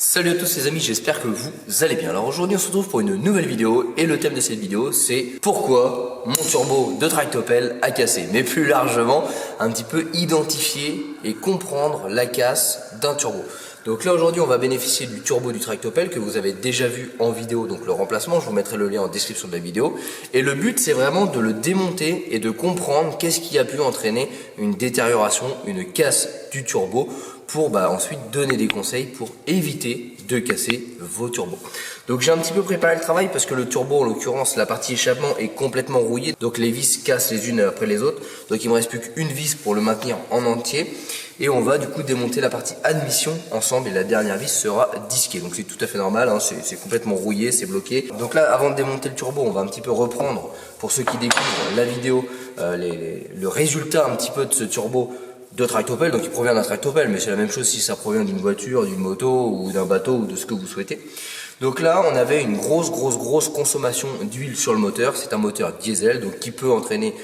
Salut à tous les amis, j'espère que vous allez bien. Alors aujourd'hui on se retrouve pour une nouvelle vidéo et le thème de cette vidéo c'est pourquoi mon turbo de tractopelle a cassé. Mais plus largement un petit peu identifier et comprendre la casse d'un turbo. Donc là aujourd'hui on va bénéficier du turbo du tractopelle que vous avez déjà vu en vidéo, donc le remplacement, je vous mettrai le lien en description de la vidéo. Et le but c'est vraiment de le démonter et de comprendre qu'est-ce qui a pu entraîner une détérioration, une casse du turbo pour ensuite donner des conseils pour éviter de casser vos turbos. Donc j'ai un petit peu préparé le travail parce que le turbo, en l'occurrence la partie échappement est complètement rouillée, donc les vis cassent les unes après les autres, donc il me reste plus qu'une vis pour le maintenir en entier et on va du coup démonter la partie admission ensemble et la dernière vis sera disquée, donc c'est tout à fait normal, hein, c'est complètement rouillé, c'est bloqué. Donc là avant de démonter le turbo on va un petit peu reprendre pour ceux qui découvrent la vidéo le résultat un petit peu de ce turbo de tractopelle, donc il provient d'un tractopelle, mais c'est la même chose si ça provient d'une voiture, d'une moto ou d'un bateau ou de ce que vous souhaitez. Donc là on avait une grosse consommation d'huile sur le moteur, c'est un moteur diesel donc qui peut entraîner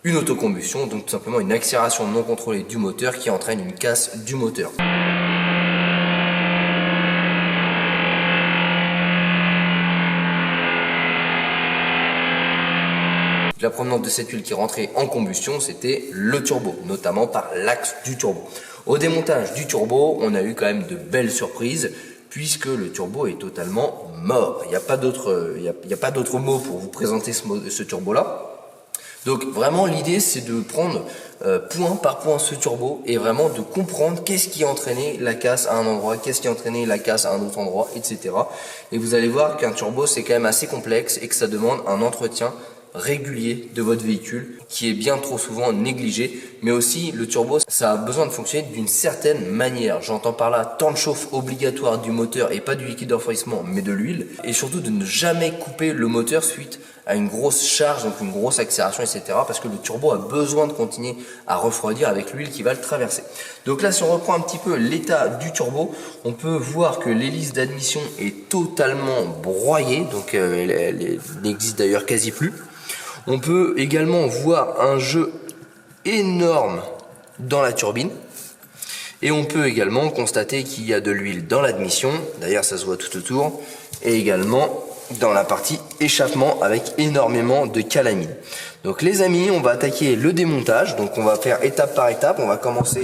une autocombustion, donc tout simplement une accélération non contrôlée du moteur qui entraîne une casse du moteur. La provenance de cette huile qui rentrait en combustion, c'était le turbo, notamment par l'axe du turbo. Au démontage du turbo, on a eu quand même de belles surprises, puisque le turbo est totalement mort. Il n'y a pas d'autre mot pour vous présenter ce turbo-là. Donc vraiment l'idée c'est de prendre point par point ce turbo et vraiment de comprendre qu'est-ce qui a entraîné la casse à un endroit, qu'est-ce qui a entraîné la casse à un autre endroit, etc. Et vous allez voir qu'un turbo c'est quand même assez complexe et que ça demande un entretien régulier de votre véhicule qui est bien trop souvent négligé, mais aussi le turbo ça a besoin de fonctionner d'une certaine manière. J'entends par là temps de chauffe obligatoire du moteur et pas du liquide de refroidissement mais de l'huile, et surtout de ne jamais couper le moteur suite à une grosse charge, donc une grosse accélération, etc. parce que le turbo a besoin de continuer à refroidir avec l'huile qui va le traverser. Donc là si on reprend un petit peu l'état du turbo, on peut voir que l'hélice d'admission est totalement broyée, donc elle n'existe d'ailleurs quasi plus. On peut également voir un jeu énorme dans la turbine. Et on peut également constater qu'il y a de l'huile dans l'admission. D'ailleurs, ça se voit tout autour. Et également dans la partie échappement avec énormément de calamine. Donc les amis, on va attaquer le démontage. Donc on va faire étape par étape. On va commencer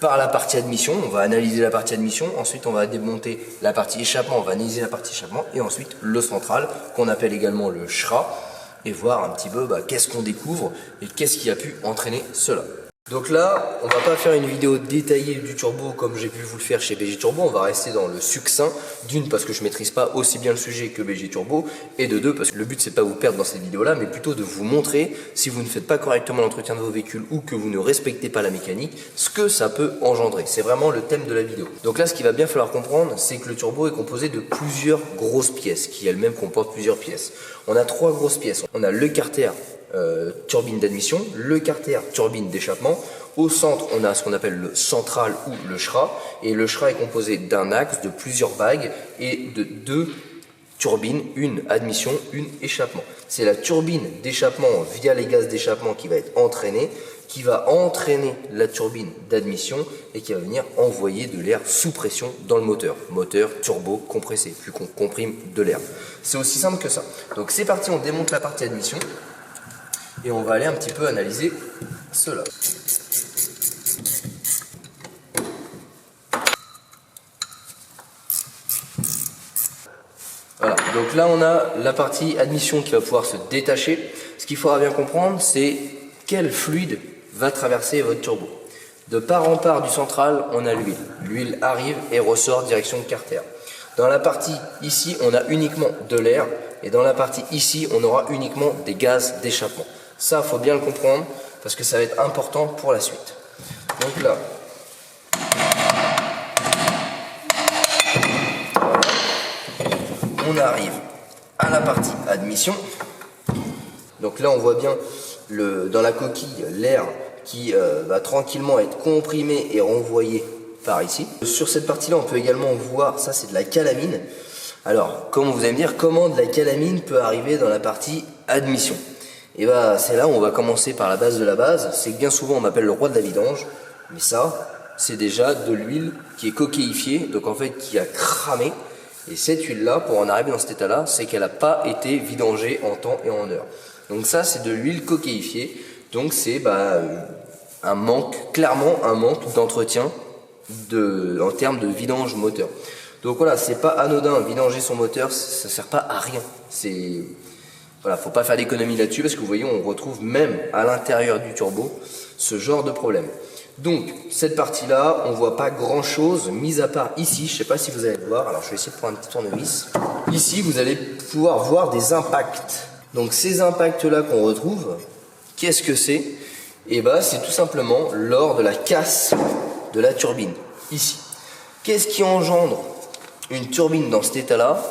par la partie admission. On va analyser la partie admission. Ensuite, on va démonter la partie échappement. On va analyser la partie échappement. Et ensuite, le central, qu'on appelle également le SHRA. Et voir un petit peu qu'est-ce qu'on découvre et qu'est-ce qui a pu entraîner cela. Donc là, on va pas faire une vidéo détaillée du turbo comme j'ai pu vous le faire chez BG Turbo, on va rester dans le succinct, d'une parce que je maîtrise pas aussi bien le sujet que BG Turbo, et de deux parce que le but c'est pas vous perdre dans cette vidéo là, mais plutôt de vous montrer si vous ne faites pas correctement l'entretien de vos véhicules ou que vous ne respectez pas la mécanique, ce que ça peut engendrer. C'est vraiment le thème de la vidéo. Donc là, ce qu'il va bien falloir comprendre, c'est que le turbo est composé de plusieurs grosses pièces, qui elles-mêmes comportent plusieurs pièces. On a trois grosses pièces. On a le carter turbine d'admission, le carter turbine d'échappement. Au centre, on a ce qu'on appelle le central ou le SHRA. Et le SHRA est composé d'un axe, de plusieurs bagues et de deux turbines, une admission, une échappement. C'est la turbine d'échappement via les gaz d'échappement qui va être entraînée, qui va entraîner la turbine d'admission et qui va venir envoyer de l'air sous pression dans le moteur. Moteur turbo compressé, puis qu'on comprime de l'air. C'est aussi simple que ça. Donc c'est parti, on démonte la partie admission. Et on va aller un petit peu analyser cela. Voilà, donc là on a la partie admission qui va pouvoir se détacher. Ce qu'il faudra bien comprendre, c'est quel fluide va traverser votre turbo. De part en part du central, on a l'huile. L'huile arrive et ressort direction de carter. Dans la partie ici, on a uniquement de l'air. Et dans la partie ici, on aura uniquement des gaz d'échappement. Ça, il faut bien le comprendre parce que ça va être important pour la suite. Donc là, on arrive à la partie admission. Donc là, on voit bien dans la coquille l'air qui va tranquillement être comprimé et renvoyé par ici. Sur cette partie-là, on peut également voir, ça c'est de la calamine. Alors, comme vous allez me dire, comment de la calamine peut arriver dans la partie admission? Et c'est là où on va commencer par la base de la base. C'est que bien souvent on m'appelle le roi de la vidange, mais ça, c'est déjà de l'huile qui est coquillifiée, donc en fait qui a cramé. Et cette huile-là, pour en arriver dans cet état-là, c'est qu'elle n'a pas été vidangée en temps et en heure. Donc ça, c'est de l'huile coquillifiée. Donc c'est un manque, clairement un manque d'entretien en termes de vidange moteur. Donc voilà, c'est pas anodin, vidanger son moteur, ça sert pas à rien. Voilà, faut pas faire d'économie là-dessus parce que vous voyez, on retrouve même à l'intérieur du turbo ce genre de problème. Donc cette partie-là, on voit pas grand-chose, mis à part ici, je sais pas si vous allez le voir. Alors je vais essayer de prendre un petit tournevis. Ici, vous allez pouvoir voir des impacts. Donc ces impacts-là qu'on retrouve, qu'est-ce que c'est? Et c'est tout simplement lors de la casse de la turbine, ici. Qu'est-ce qui engendre une turbine dans cet état-là?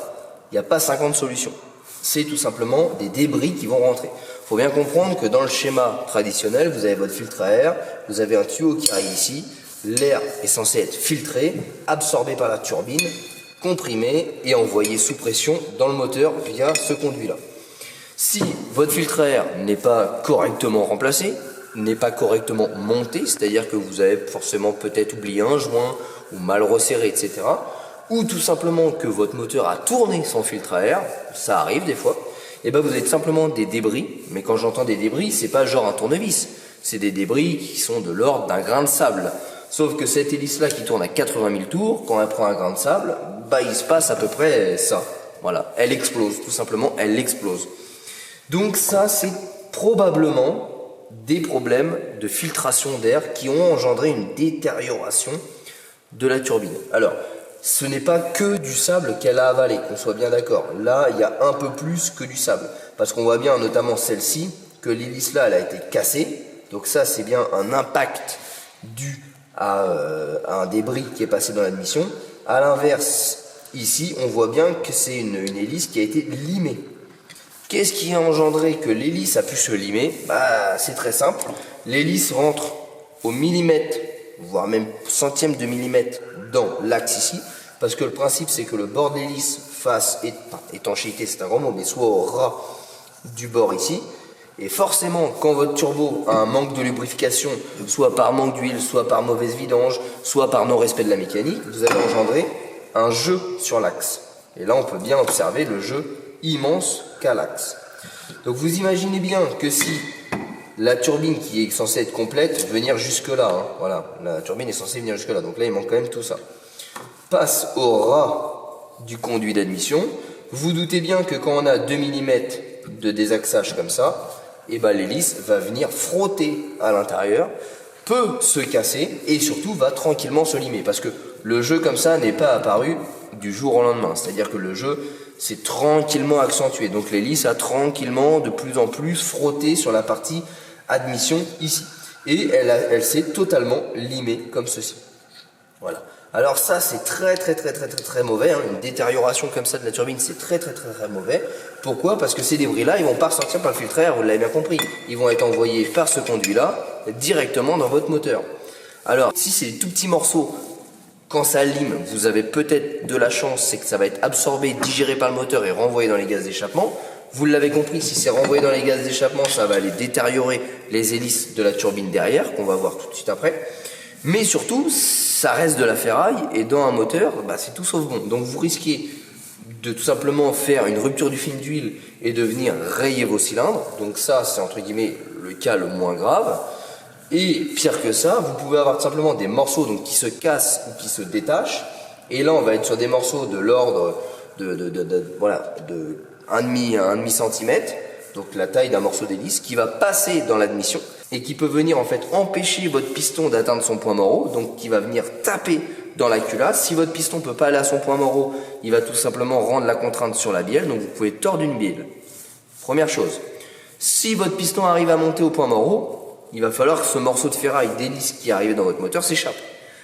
Il n'y a pas 50 solutions. C'est tout simplement des débris qui vont rentrer. Il faut bien comprendre que dans le schéma traditionnel, vous avez votre filtre à air, vous avez un tuyau qui arrive ici, l'air est censé être filtré, absorbé par la turbine, comprimé et envoyé sous pression dans le moteur via ce conduit-là. Si votre filtre à air n'est pas correctement remplacé, n'est pas correctement monté, c'est-à-dire que vous avez forcément peut-être oublié un joint ou mal resserré, etc., ou tout simplement que votre moteur a tourné son filtre à air, ça arrive des fois, et vous avez tout simplement des débris. Mais quand j'entends des débris, c'est pas genre un tournevis, c'est des débris qui sont de l'ordre d'un grain de sable. Sauf que cette hélice-là qui tourne à 80 000 tours, quand elle prend un grain de sable, il se passe à peu près ça. Voilà, elle explose, tout simplement, elle explose. Donc ça, c'est probablement des problèmes de filtration d'air qui ont engendré une détérioration de la turbine. Alors, ce n'est pas que du sable qu'elle a avalé, qu'on soit bien d'accord. Là, il y a un peu plus que du sable. Parce qu'on voit bien, notamment celle-ci, que l'hélice là, elle a été cassée. Donc ça, c'est bien un impact dû à un débris qui est passé dans l'admission. À l'inverse, ici, on voit bien que c'est une hélice qui a été limée. Qu'est-ce qui a engendré que l'hélice a pu se limer? C'est très simple. L'hélice rentre au millimètre, voire même centième de millimètre dans l'axe ici, parce que le principe c'est que le bord de l'hélice fasse étanchéité, c'est un grand mot, mais soit au ras du bord ici. Et forcément, quand votre turbo a un manque de lubrification, soit par manque d'huile, soit par mauvaise vidange, soit par non-respect de la mécanique, vous allez engendrer un jeu sur l'axe. Et là, on peut bien observer le jeu immense qu'a l'axe. Donc vous imaginez bien que si la turbine qui est censée être complète, venir jusque là, voilà, la turbine est censée venir jusque là, donc là il manque quand même tout ça, passe au ras du conduit d'admission, vous doutez bien que quand on a 2 mm de désaxage comme ça, l'hélice va venir frotter à l'intérieur, peut se casser et surtout va tranquillement se limer, parce que le jeu comme ça n'est pas apparu du jour au lendemain, c'est-à-dire que le jeu s'est tranquillement accentué, donc l'hélice a tranquillement de plus en plus frotté sur la partie admission ici, et elle s'est totalement limée comme ceci. Voilà. Alors ça c'est très mauvais, une détérioration comme ça de la turbine c'est très mauvais. Pourquoi? Parce que ces débris là ils vont pas ressortir par le filtre à air, vous l'avez bien compris, ils vont être envoyés par ce conduit là directement dans votre moteur. Alors si c'est des tout petits morceaux, quand ça lime, vous avez peut-être de la chance, c'est que ça va être absorbé, digéré par le moteur et renvoyé dans les gaz d'échappement. Vous l'avez compris, si c'est renvoyé dans les gaz d'échappement, ça va aller détériorer les hélices de la turbine derrière, qu'on va voir tout de suite après. Mais surtout, ça reste de la ferraille, et dans un moteur, c'est tout sauf bon. Donc vous risquez de tout simplement faire une rupture du film d'huile et de venir rayer vos cylindres. Donc ça, c'est entre guillemets le cas le moins grave. Et pire que ça, vous pouvez avoir tout simplement des morceaux qui se cassent ou qui se détachent. Et là, on va être sur des morceaux de l'ordre de 1,5 cm, donc la taille d'un morceau d'hélice, qui va passer dans l'admission et qui peut venir en fait empêcher votre piston d'atteindre son point mort, donc qui va venir taper dans la culasse. Si votre piston ne peut pas aller à son point mort, il va tout simplement rendre la contrainte sur la bielle, donc vous pouvez tordre une bielle. Première chose. Si votre piston arrive à monter au point mort, il va falloir que ce morceau de ferraille d'hélice qui est arrivé dans votre moteur s'échappe.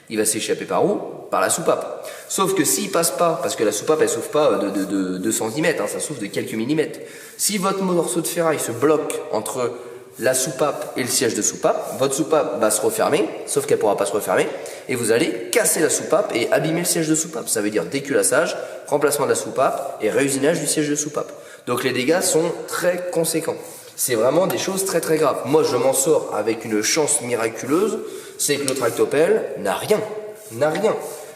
Il va s'échapper par où? Par la soupape. Sauf que s'il passe pas, parce que la soupape elle souffle pas de 2 cm, ça souffle de quelques millimètres. Si votre morceau de ferraille se bloque entre la soupape et le siège de soupape, votre soupape va se refermer, sauf qu'elle pourra pas se refermer, et vous allez casser la soupape et abîmer le siège de soupape. Ça veut dire déculassage, remplacement de la soupape et réusinage du siège de soupape. Donc les dégâts sont très conséquents. c'est vraiment des choses très très graves. Moi je m'en sors avec une chance miraculeuse, c'est que le tractopelle n'a rien,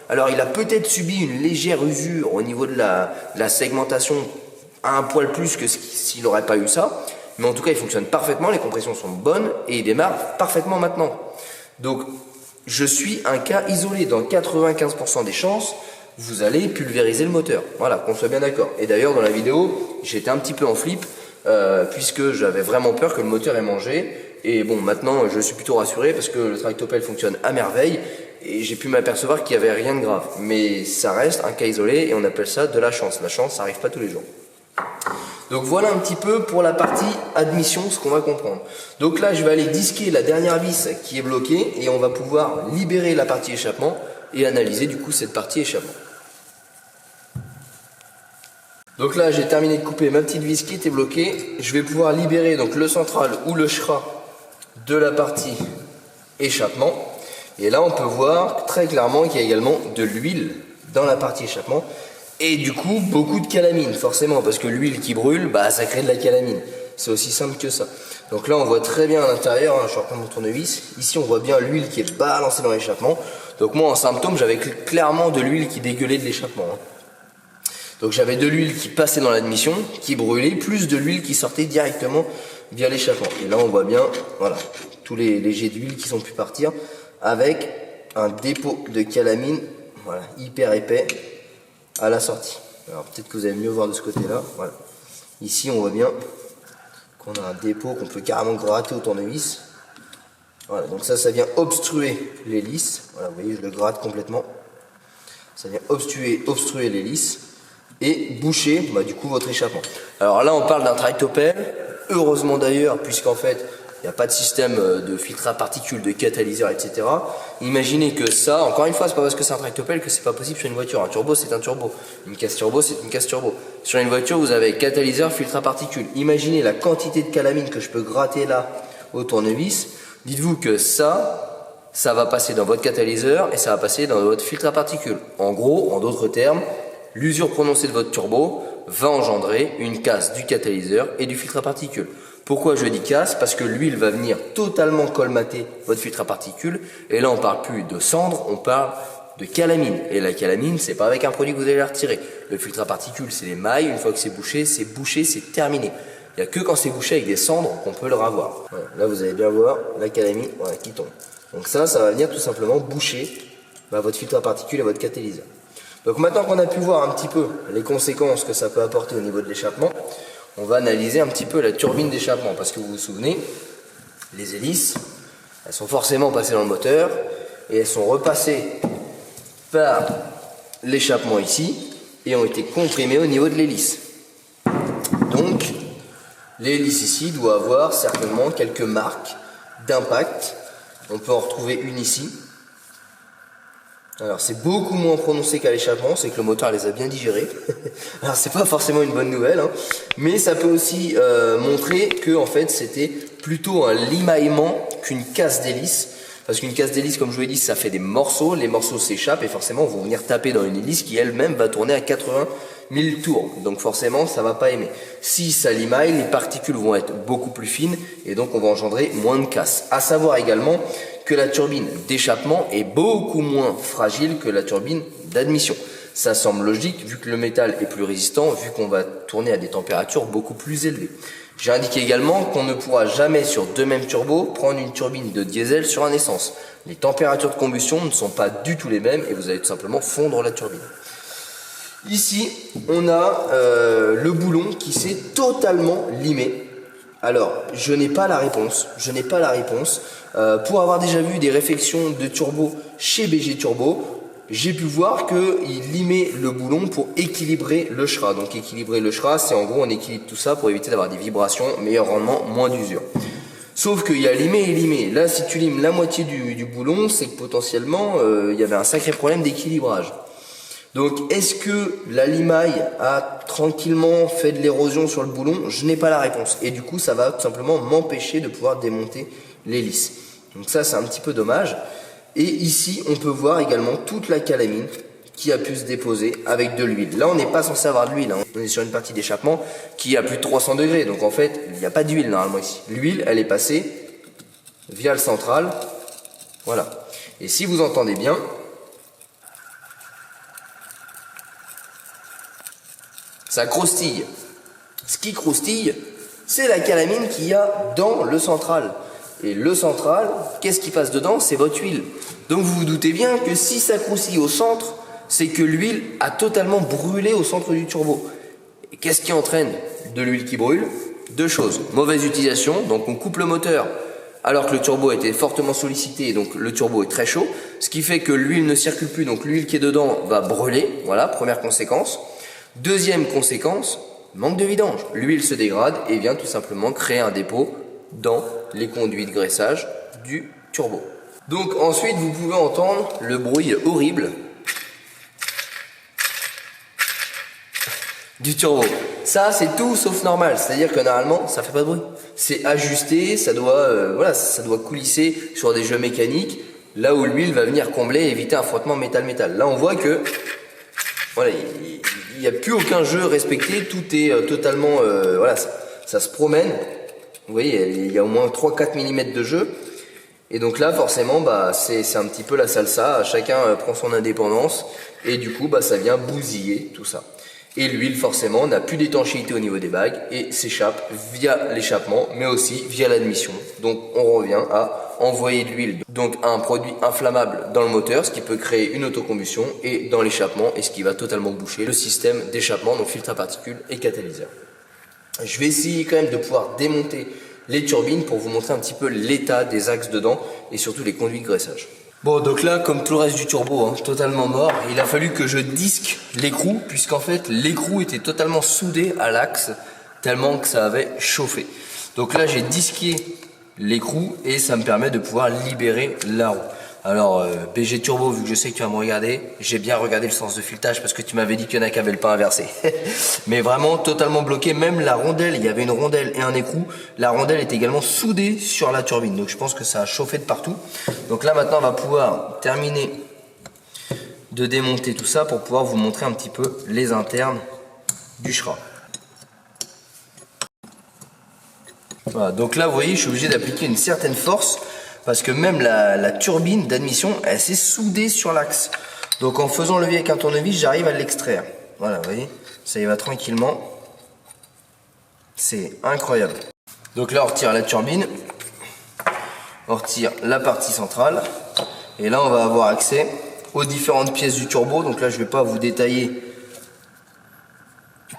Alors il a peut-être subi une légère usure au niveau de la segmentation, à un poil plus que s'il n'aurait pas eu ça, mais en tout cas il fonctionne parfaitement, les compressions sont bonnes et il démarre parfaitement maintenant. Donc je suis un cas isolé, dans 95% des chances, vous allez pulvériser le moteur. Voilà, qu'on soit bien d'accord. Et d'ailleurs dans la vidéo, j'étais un petit peu en flip, puisque j'avais vraiment peur que le moteur ait mangé. Et bon, maintenant je suis plutôt rassuré parce que le tractopelle fonctionne à merveille et j'ai pu m'apercevoir qu'il n'y avait rien de grave. Mais ça reste un cas isolé et on appelle ça de la chance. La chance, ça n'arrive pas tous les jours. Donc voilà un petit peu pour la partie admission, ce qu'on va comprendre. Donc là, je vais aller disquer la dernière vis qui est bloquée et on va pouvoir libérer la partie échappement et analyser du coup cette partie échappement. Donc là, j'ai terminé de couper ma petite vis qui était bloquée. Je vais pouvoir libérer donc le central ou le SHRA de la partie échappement. Et là, on peut voir très clairement qu'il y a également de l'huile dans la partie échappement. Et du coup, beaucoup de calamine, forcément, parce que l'huile qui brûle, bah, ça crée de la calamine. C'est aussi simple que ça. Donc là, on voit très bien à l'intérieur, hein, je vais reprendre mon tournevis. Ici, on voit bien l'huile qui est balancée dans l'échappement. Donc moi, en symptôme, j'avais clairement de l'huile qui dégueulait de l'échappement. Hein. Donc j'avais de l'huile qui passait dans l'admission, qui brûlait, plus de l'huile qui sortait directement via l'échappement. Et là, on voit bien, voilà, tous les jets d'huile qui sont pu partir avec un dépôt de calamine, voilà, hyper épais à la sortie. Alors peut-être que vous allez mieux voir de ce côté-là. Voilà. Ici, on voit bien qu'on a un dépôt qu'on peut carrément gratter au tournevis. Voilà, donc ça vient obstruer l'hélice. Voilà, vous voyez, je le gratte complètement. Ça vient obstruer l'hélice et boucher, bah, du coup, votre échappement. Alors là, on parle d'un tractopelle. Heureusement d'ailleurs, puisqu'en fait, il n'y a pas de système de filtre à particules, de catalyseur, etc. Imaginez que ça, encore une fois, c'est pas parce que c'est un tractopelle que c'est pas possible sur une voiture. Un turbo, c'est un turbo. Une casse turbo, c'est une casse turbo. Sur une voiture, vous avez catalyseur, filtre à particules. Imaginez la quantité de calamine que je peux gratter là au tournevis. Dites-vous que ça va passer dans votre catalyseur et ça va passer dans votre filtre à particules. En gros, en d'autres termes, l'usure prononcée de votre turbo va engendrer une casse du catalyseur et du filtre à particules. Pourquoi je dis casse? Parce que l'huile va venir totalement colmater votre filtre à particules. Et là, on parle plus de cendre, on parle de calamine. Et la calamine, c'est pas avec un produit que vous allez la retirer. Le filtre à particules, c'est les mailles. Une fois que c'est bouché, c'est terminé. Il n'y a que quand c'est bouché avec des cendres qu'on peut le ravoir. Voilà. Là, vous allez bien voir la calamine, voilà, qui tombe. Donc ça va venir tout simplement boucher votre filtre à particules et votre catalyseur. Donc maintenant qu'on a pu voir un petit peu les conséquences que ça peut apporter au niveau de l'échappement, on va analyser un petit peu la turbine d'échappement. Parce que vous vous souvenez, les hélices, elles sont forcément passées dans le moteur et elles sont repassées par l'échappement ici et ont été comprimées au niveau de l'hélice. Donc, l'hélice ici doit avoir certainement quelques marques d'impact. On peut en retrouver une ici. Alors c'est beaucoup moins prononcé qu'à l'échappement, c'est que le moteur les a bien digérés. Alors c'est pas forcément une bonne nouvelle, hein, mais ça peut aussi montrer que en fait c'était plutôt un limaillement qu'une casse d'hélice. Parce qu'une casse d'hélice, comme je vous l'ai dit, ça fait des morceaux, les morceaux s'échappent et forcément vont venir taper dans une hélice qui elle-même va tourner à 80 000 tours. Donc forcément ça va pas aimer. Si ça limaille, les particules vont être beaucoup plus fines et donc on va engendrer moins de casse. À savoir également que la turbine d'échappement est beaucoup moins fragile que la turbine d'admission. Ça semble logique vu que le métal est plus résistant, vu qu'on va tourner à des températures beaucoup plus élevées. J'ai indiqué également qu'on ne pourra jamais sur deux mêmes turbos prendre une turbine de diesel sur un essence. Les températures de combustion ne sont pas du tout les mêmes et vous allez tout simplement fondre la turbine. Ici, on a le boulon qui s'est totalement limé. Alors, je n'ai pas la réponse. Pour avoir déjà vu des réfections de turbo chez BG Turbo, j'ai pu voir qu'il limait le boulon pour équilibrer le SHRA. Donc équilibrer le SHRA, c'est en gros on équilibre tout ça pour éviter d'avoir des vibrations, meilleur rendement, moins d'usure. Sauf qu'il y a limé et limé. Là, si tu limes la moitié du boulon, c'est que potentiellement il y avait un sacré problème d'équilibrage. Donc est-ce que la limaille a tranquillement fait de l'érosion sur le boulon? Je n'ai pas la réponse. Et du coup, ça va tout simplement m'empêcher de pouvoir démonter l'hélice. Donc ça, c'est un petit peu dommage. Et ici, on peut voir également toute la calamine qui a pu se déposer avec de l'huile. Là, on n'est pas censé avoir de l'huile, hein. On est sur une partie d'échappement qui est à plus de 300 degrés. Donc en fait, il n'y a pas d'huile normalement ici. L'huile, elle est passée via le central. Voilà. Et si vous entendez bien, ça croustille. Ce qui croustille, c'est la calamine qu'il y a dans le central. Et le central, qu'est-ce qui passe dedans? C'est votre huile. Donc vous vous doutez bien que si ça croustille au centre, c'est que l'huile a totalement brûlé au centre du turbo. Et qu'est-ce qui entraîne de l'huile qui brûle? Deux choses. Mauvaise utilisation, donc on coupe le moteur alors que le turbo a été fortement sollicité et donc le turbo est très chaud. Ce qui fait que l'huile ne circule plus, donc l'huile qui est dedans va brûler. Voilà, première conséquence. Deuxième conséquence, manque de vidange. L'huile se dégrade et vient tout simplement créer un dépôt dans les conduits de graissage du turbo. Donc ensuite, vous pouvez entendre le bruit horrible du turbo. Ça, c'est tout sauf normal. C'est-à-dire que normalement, ça fait pas de bruit. C'est ajusté, ça doit, voilà, ça doit coulisser sur des jeux mécaniques, là où l'huile va venir combler et éviter un frottement métal-métal. Là, on voit que, voilà, il n'y a plus aucun jeu respecté. Tout est totalement, voilà, ça se promène. Vous voyez, il y a au moins 3-4 mm de jeu. Et donc là, forcément, bah, c'est un petit peu la salsa. Chacun prend son indépendance. Et du coup, bah, ça vient bousiller tout ça. Et l'huile, forcément, n'a plus d'étanchéité au niveau des bagues et s'échappe via l'échappement, mais aussi via l'admission. Donc, on revient à envoyer de l'huile, donc un produit inflammable dans le moteur, ce qui peut créer une autocombustion, et dans l'échappement, et ce qui va totalement boucher le système d'échappement, donc filtre à particules et catalyseur. Je vais essayer quand même de pouvoir démonter les turbines pour vous montrer un petit peu l'état des axes dedans et surtout les conduits de graissage. Bon, donc là, comme tout le reste du turbo, hein, totalement mort, il a fallu que je disque l'écrou, puisqu'en fait l'écrou était totalement soudé à l'axe, tellement que ça avait chauffé. Donc là, j'ai disqué l'écrou et ça me permet de pouvoir libérer la roue. Alors, BG Turbo, vu que je sais que tu vas me regarder, j'ai bien regardé le sens de filetage parce que tu m'avais dit qu'il y en a qui avaient le pas inversé. Mais vraiment totalement bloqué, même la rondelle, il y avait une rondelle et un écrou. La rondelle est également soudée sur la turbine, donc je pense que ça a chauffé de partout. Donc là maintenant, on va pouvoir terminer de démonter tout ça pour pouvoir vous montrer un petit peu les internes du SHRA. Voilà, donc là, vous voyez, je suis obligé d'appliquer une certaine force parce que même la turbine d'admission, elle s'est soudée sur l'axe. Donc en faisant levier avec un tournevis, j'arrive à l'extraire. Voilà, vous voyez, ça y va tranquillement. C'est incroyable. Donc là, on retire la turbine, on retire la partie centrale, et là, on va avoir accès aux différentes pièces du turbo. Donc là, je ne vais pas vous détailler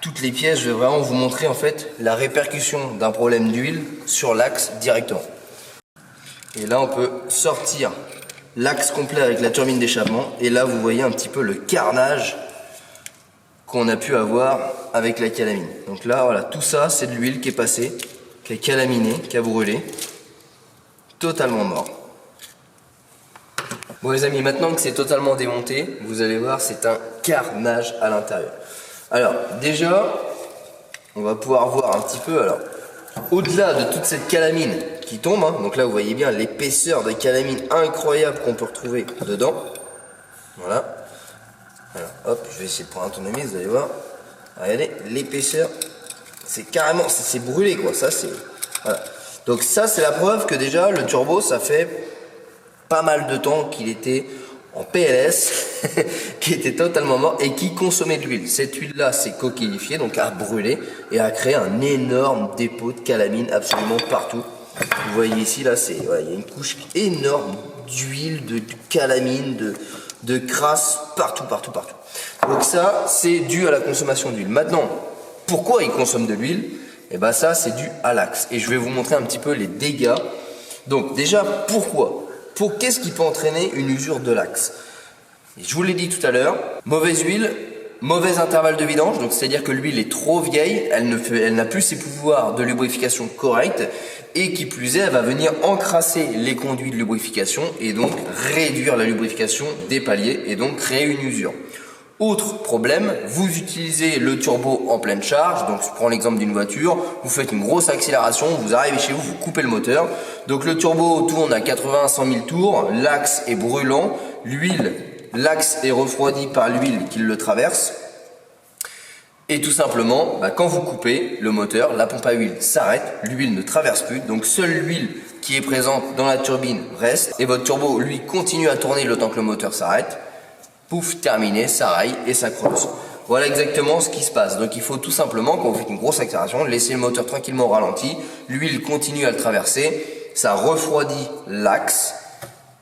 toutes les pièces, je vais vraiment vous montrer en fait la répercussion d'un problème d'huile sur l'axe directement. Et là, on peut sortir l'axe complet avec la turbine d'échappement. Et là, vous voyez un petit peu le carnage qu'on a pu avoir avec la calamine. Donc là, voilà, tout ça, c'est de l'huile qui est passée, qui a calaminé, qui a brûlé. Totalement mort. Bon les amis, maintenant que c'est totalement démonté, vous allez voir, c'est un carnage à l'intérieur. Alors, déjà, on va pouvoir voir un petit peu, alors, au-delà de toute cette calamine qui tombe, hein, donc là vous voyez bien l'épaisseur de calamine incroyable qu'on peut retrouver dedans. Voilà. Alors hop, je vais essayer de prendre un tournevis, vous allez voir. Regardez, l'épaisseur, c'est carrément, c'est brûlé quoi, ça c'est... Voilà. Donc ça c'est la preuve que déjà le turbo, ça fait pas mal de temps qu'il était en PLS, qui était totalement mort et qui consommait de l'huile. Cette huile-là s'est coquillifiée, donc a brûlé et a créé un énorme dépôt de calamine absolument partout. Vous voyez ici, là, voilà, il y a une couche énorme d'huile, de calamine, de crasse, partout. Donc ça, c'est dû à la consommation d'huile. Maintenant, pourquoi il consomme de l'huile? Et bien ça, c'est dû à l'axe. Et je vais vous montrer un petit peu les dégâts. Donc déjà, pourquoi? Qu'est-ce qui peut entraîner une usure de l'axe? Je vous l'ai dit tout à l'heure, mauvaise huile, mauvais intervalle de vidange, donc c'est-à-dire que l'huile est trop vieille, elle n'a plus ses pouvoirs de lubrification corrects, et qui plus est, elle va venir encrasser les conduits de lubrification et donc réduire la lubrification des paliers et donc créer une usure. Autre problème, vous utilisez le turbo en pleine charge, donc je prends l'exemple d'une voiture, vous faites une grosse accélération, vous arrivez chez vous, vous coupez le moteur, donc le turbo tourne à 80-100 000 tours, l'axe est brûlant, l'huile l'axe est refroidi par l'huile qui le traverse. Et tout simplement, quand vous coupez le moteur, la pompe à huile s'arrête, l'huile ne traverse plus, donc seule l'huile qui est présente dans la turbine reste, et votre turbo, lui, continue à tourner le temps que le moteur s'arrête. Pouf, terminé, ça raille et ça creuse. Voilà exactement ce qui se passe. Donc il faut tout simplement, quand vous faites une grosse accélération, laisser le moteur tranquillement au ralenti, l'huile continue à le traverser, ça refroidit l'axe,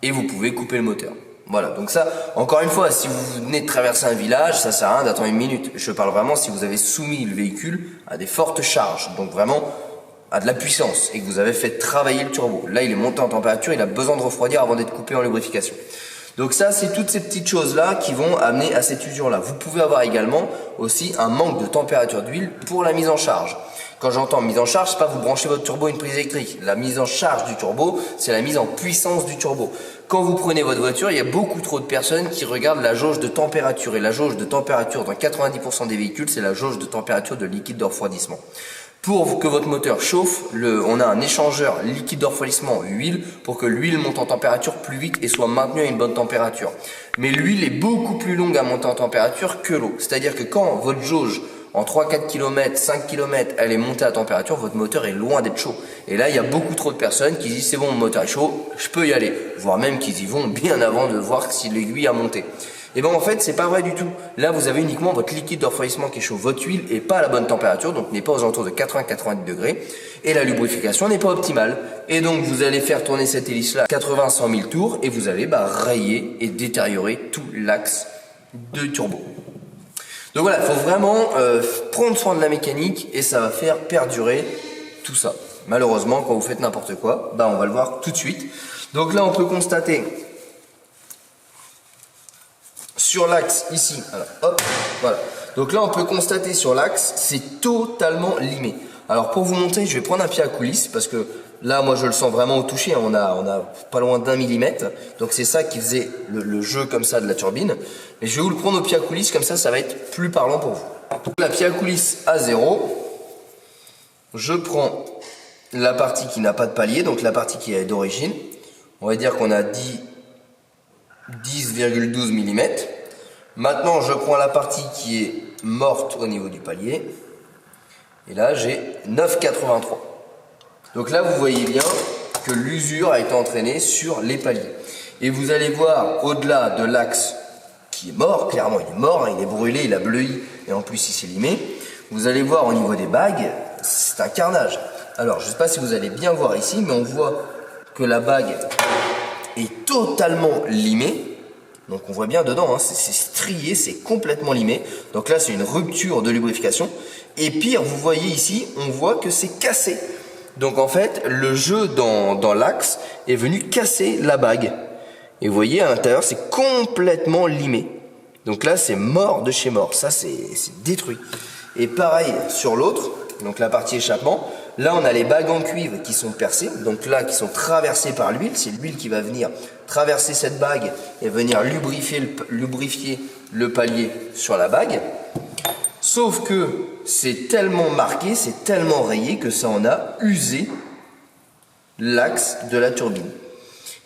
et vous pouvez couper le moteur. Voilà, donc ça, encore une fois, si vous venez de traverser un village, ça sert à rien d'attendre une minute. Je parle vraiment si vous avez soumis le véhicule à des fortes charges, donc vraiment à de la puissance, et que vous avez fait travailler le turbo. Là, il est monté en température, il a besoin de refroidir avant d'être coupé en lubrification. Donc ça, c'est toutes ces petites choses-là qui vont amener à cette usure-là. Vous pouvez avoir également aussi un manque de température d'huile pour la mise en charge. Quand j'entends mise en charge, c'est pas vous branchez votre turbo à une prise électrique. La mise en charge du turbo, c'est la mise en puissance du turbo. Quand vous prenez votre voiture, il y a beaucoup trop de personnes qui regardent la jauge de température. Et la jauge de température dans 90% des véhicules, c'est la jauge de température de liquide de refroidissement. Pour que votre moteur chauffe, on a un échangeur liquide de refroidissement huile pour que l'huile monte en température plus vite et soit maintenue à une bonne température. Mais l'huile est beaucoup plus longue à monter en température que l'eau. C'est-à-dire que quand votre jauge en 3-4 km, 5 km, elle est montée à température, votre moteur est loin d'être chaud. Et là, il y a beaucoup trop de personnes qui disent c'est bon, mon moteur est chaud, je peux y aller. Voire même qu'ils y vont bien avant de voir si l'aiguille a monté. Et bien en fait, c'est pas vrai du tout. Là, vous avez uniquement votre liquide de refroidissement qui est chaud. Votre huile n'est pas à la bonne température, donc n'est pas aux alentours de 80-90 degrés. Et la lubrification n'est pas optimale. Et donc, vous allez faire tourner cette hélice-là 80-100 000 tours et vous allez rayer et détériorer tout l'axe de turbo. Donc voilà, il faut vraiment prendre soin de la mécanique et ça va faire perdurer tout ça. Malheureusement, quand vous faites n'importe quoi, on va le voir tout de suite. Donc là, on peut constater sur l'axe ici, alors hop, voilà. Donc là, on peut constater sur l'axe, c'est totalement limé. Alors pour vous montrer, je vais prendre un pied à coulisse parce que là, moi, je le sens vraiment au toucher. On a pas loin d'1 millimètre. Donc c'est ça qui faisait le jeu comme ça de la turbine. Mais je vais vous le prendre au pied à coulisse, comme ça va être plus parlant pour vous. Donc la pied à coulisse à 0. Je prends la partie qui n'a pas de palier, donc la partie qui est d'origine. On va dire qu'on a 10,12 mm. Maintenant, je prends la partie qui est morte au niveau du palier. Et là, j'ai 9,83. Donc là, vous voyez bien que l'usure a été entraînée sur les paliers. Et vous allez voir, au-delà de l'axe qui est mort, clairement il est mort, il est brûlé, il a bleui, et en plus il s'est limé. Vous allez voir au niveau des bagues, c'est un carnage. Alors, je ne sais pas si vous allez bien voir ici, mais on voit que la bague est totalement limée. Donc on voit bien dedans, c'est strié, c'est complètement limé. Donc là, c'est une rupture de lubrification. Et pire, vous voyez ici, on voit que c'est cassé. Donc en fait, le jeu dans l'axe est venu casser la bague. Et vous voyez, à l'intérieur, c'est complètement limé. Donc là, c'est mort de chez mort. Ça, c'est détruit. Et pareil sur l'autre, donc la partie échappement. Là, on a les bagues en cuivre qui sont percées. Donc là, qui sont traversées par l'huile. C'est l'huile qui va venir traverser cette bague et venir lubrifier le palier sur la bague. Sauf que c'est tellement marqué, c'est tellement rayé que ça en a usé l'axe de la turbine.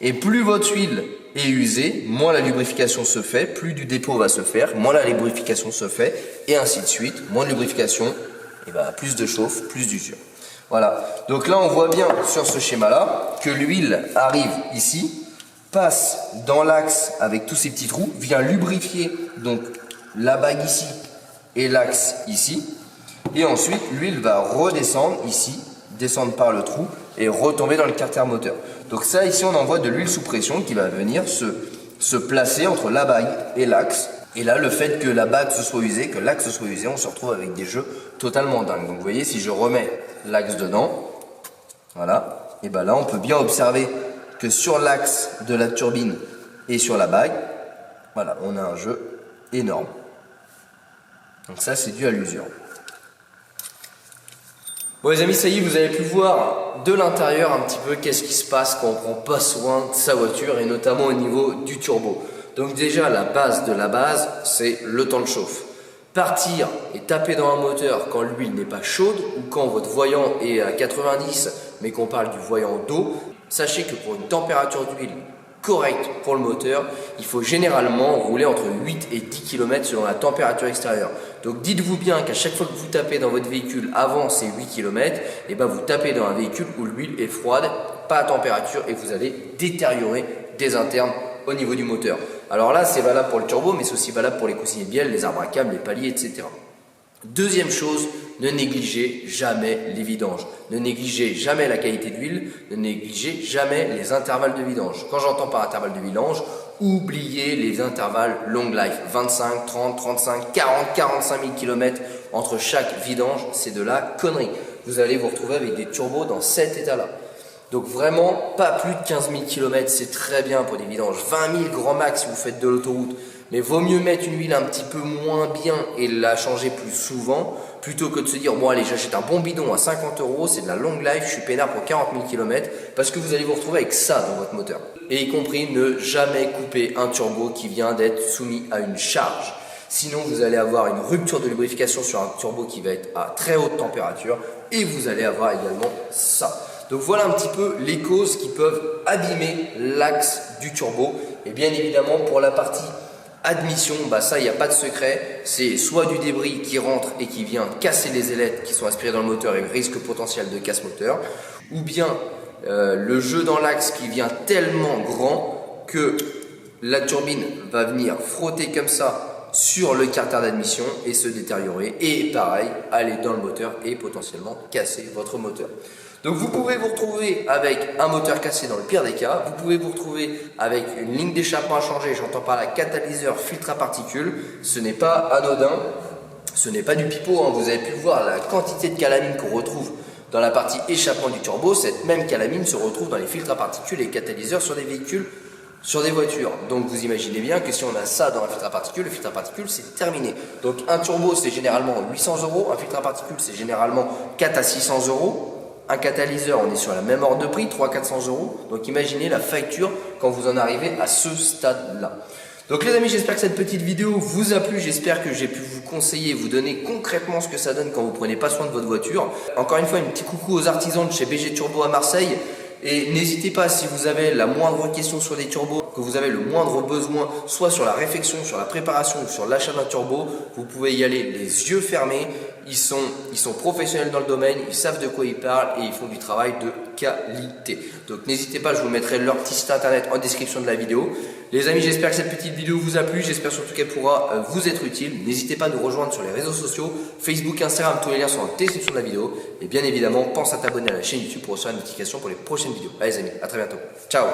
Et plus votre huile est usée, moins la lubrification se fait, plus du dépôt va se faire, moins la lubrification se fait, et ainsi de suite. Moins de lubrification, et plus de chauffe, plus d'usure. Voilà. Donc là, on voit bien sur ce schéma-là que l'huile arrive ici, passe dans l'axe avec tous ces petits trous, vient lubrifier donc la bague ici et l'axe ici. Et ensuite, l'huile va redescendre ici, descendre par le trou et retomber dans le carter moteur. Donc ça, ici, on envoie de l'huile sous pression qui va venir se placer entre la bague et l'axe. Et là, le fait que la bague se soit usée, que l'axe se soit usé, on se retrouve avec des jeux totalement dingues. Donc vous voyez, si je remets l'axe dedans, voilà, et là, on peut bien observer que sur l'axe de la turbine et sur la bague, voilà, on a un jeu énorme. Donc ça, c'est dû à l'usure. Bon les amis, ça y est, vous avez pu voir de l'intérieur un petit peu qu'est-ce qui se passe quand on prend pas soin de sa voiture et notamment au niveau du turbo. Donc déjà, la base de la base, c'est le temps de chauffe. Partir et taper dans un moteur quand l'huile n'est pas chaude ou quand votre voyant est à 90 mais qu'on parle du voyant d'eau, sachez que pour une température d'huile correct pour le moteur, il faut généralement rouler entre 8 et 10 km selon la température extérieure. Donc dites-vous bien qu'à chaque fois que vous tapez dans votre véhicule avant ces 8 km, et ben vous tapez dans un véhicule où l'huile est froide, pas à température, et vous allez détériorer des internes au niveau du moteur. Alors là, c'est valable pour le turbo, mais c'est aussi valable pour les coussinets de bielle, les arbres à câbles, les paliers, etc. Deuxième chose, ne négligez jamais les vidanges. Ne négligez jamais la qualité de l'huile, ne négligez jamais les intervalles de vidange. Quand j'entends par intervalle de vidange, oubliez les intervalles long life, 25, 30, 35, 40, 45 000 km entre chaque vidange, c'est de la connerie. Vous allez vous retrouver avec des turbos dans cet état-là. Donc vraiment, pas plus de 15 000 km, c'est très bien pour des vidanges. 20 000 grand max si vous faites de l'autoroute. Mais vaut mieux mettre une huile un petit peu moins bien et la changer plus souvent, plutôt que de se dire, bon allez, j'achète un bon bidon à 50 €, c'est de la long life, je suis peinard pour 40 000 km, parce que vous allez vous retrouver avec ça dans votre moteur. Et y compris, ne jamais couper un turbo qui vient d'être soumis à une charge. Sinon, vous allez avoir une rupture de lubrification sur un turbo qui va être à très haute température, et vous allez avoir également ça. Donc voilà un petit peu les causes qui peuvent abîmer l'axe du turbo. Et bien évidemment, pour la partie admission, bah ça, il n'y a pas de secret. C'est soit du débris qui rentre et qui vient casser les ailettes qui sont aspirées dans le moteur et risque potentiel de casse moteur, ou bien le jeu dans l'axe qui vient tellement grand que la turbine va venir frotter comme ça sur le carter d'admission et se détériorer. Et pareil, aller dans le moteur et potentiellement casser votre moteur. Donc vous pouvez vous retrouver avec un moteur cassé dans le pire des cas, vous pouvez vous retrouver avec une ligne d'échappement à changer, j'entends par là catalyseur, filtre à particules, ce n'est pas anodin, ce n'est pas du pipeau, hein. Vous avez pu voir la quantité de calamine qu'on retrouve dans la partie échappement du turbo, cette même calamine se retrouve dans les filtres à particules et les catalyseurs sur des véhicules, sur des voitures. Donc vous imaginez bien que si on a ça dans un filtre à particules, le filtre à particules c'est terminé. Donc un turbo c'est généralement 800 €, un filtre à particules c'est généralement 4 à 600 €. Un catalyseur, on est sur la même ordre de prix, 300-400 €. Donc imaginez la facture quand vous en arrivez à ce stade-là. Donc les amis, j'espère que cette petite vidéo vous a plu. J'espère que j'ai pu vous conseiller, vous donner concrètement ce que ça donne quand vous prenez pas soin de votre voiture. Encore une fois, un petit coucou aux artisans de chez BG Turbo à Marseille. Et n'hésitez pas, si vous avez la moindre question sur des turbos, que vous avez le moindre besoin, soit sur la réfection, sur la préparation ou sur l'achat d'un turbo, vous pouvez y aller les yeux fermés. Ils sont professionnels dans le domaine, ils savent de quoi ils parlent et ils font du travail de qualité. Donc n'hésitez pas, je vous mettrai leur petit site internet en description de la vidéo. Les amis, j'espère que cette petite vidéo vous a plu, j'espère surtout qu'elle pourra vous être utile. N'hésitez pas à nous rejoindre sur les réseaux sociaux, Facebook, Instagram, tous les liens sont en description de la vidéo. Et bien évidemment, pense à t'abonner à la chaîne YouTube pour recevoir une notification pour les prochaines vidéos. Allez les amis, à très bientôt. Ciao.